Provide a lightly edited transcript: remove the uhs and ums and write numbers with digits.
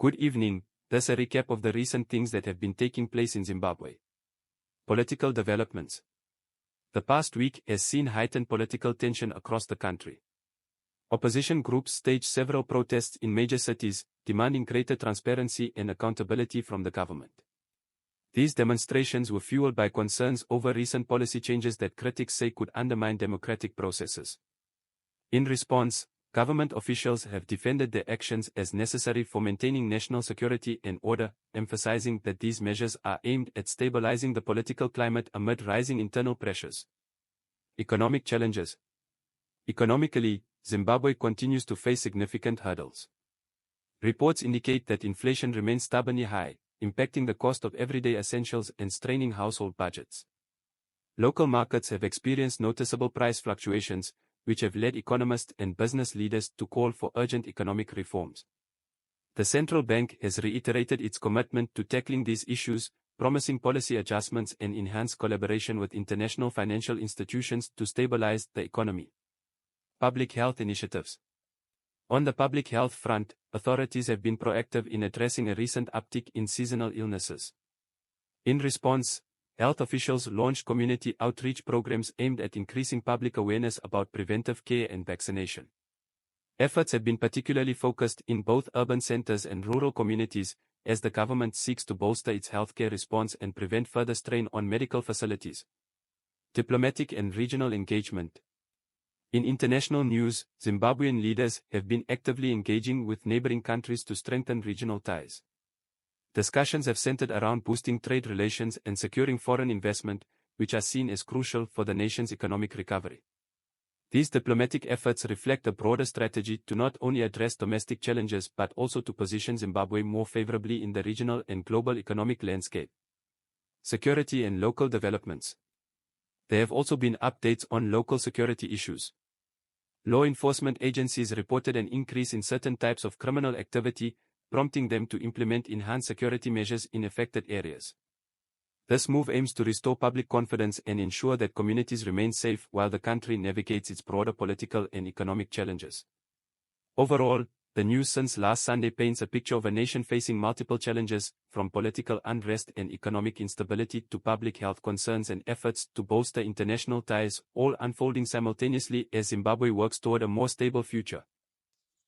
Good evening, this is a recap of the recent things that have been taking place in Zimbabwe. Political developments. The past week has seen heightened political tension across the country. Opposition groups staged several protests in major cities, demanding greater transparency and accountability from the government. These demonstrations were fueled by concerns over recent policy changes that critics say could undermine democratic processes. In response, government officials have defended their actions as necessary for maintaining national security and order, emphasizing that these measures are aimed at stabilizing the political climate amid rising internal pressures. Economic challenges. Economically, Zimbabwe continues to face significant hurdles. Reports indicate that inflation remains stubbornly high, impacting the cost of everyday essentials and straining household budgets. Local markets have experienced noticeable price fluctuations, which have led economists and business leaders to call for urgent economic reforms. The central bank has reiterated its commitment to tackling these issues, promising policy adjustments and enhanced collaboration with international financial institutions to stabilize the economy. Public health initiatives. On the public health front, authorities have been proactive in addressing a recent uptick in seasonal illnesses. In response, health officials launched community outreach programs aimed at increasing public awareness about preventive care and vaccination. Efforts have been particularly focused in both urban centers and rural communities, as the government seeks to bolster its healthcare response and prevent further strain on medical facilities. Diplomatic and regional engagement. In international news, Zimbabwean leaders have been actively engaging with neighboring countries to strengthen regional ties. Discussions have centered around boosting trade relations and securing foreign investment, which are seen as crucial for the nation's economic recovery. These diplomatic efforts reflect a broader strategy to not only address domestic challenges but also to position Zimbabwe more favorably in the regional and global economic landscape. Security and local developments. There have also been updates on local security issues. Law enforcement agencies reported an increase in certain types of criminal activity, prompting them to implement enhanced security measures in affected areas. This move aims to restore public confidence and ensure that communities remain safe while the country navigates its broader political and economic challenges. Overall, the news since last Sunday paints a picture of a nation facing multiple challenges, from political unrest and economic instability to public health concerns and efforts to bolster international ties, all unfolding simultaneously as Zimbabwe works toward a more stable future.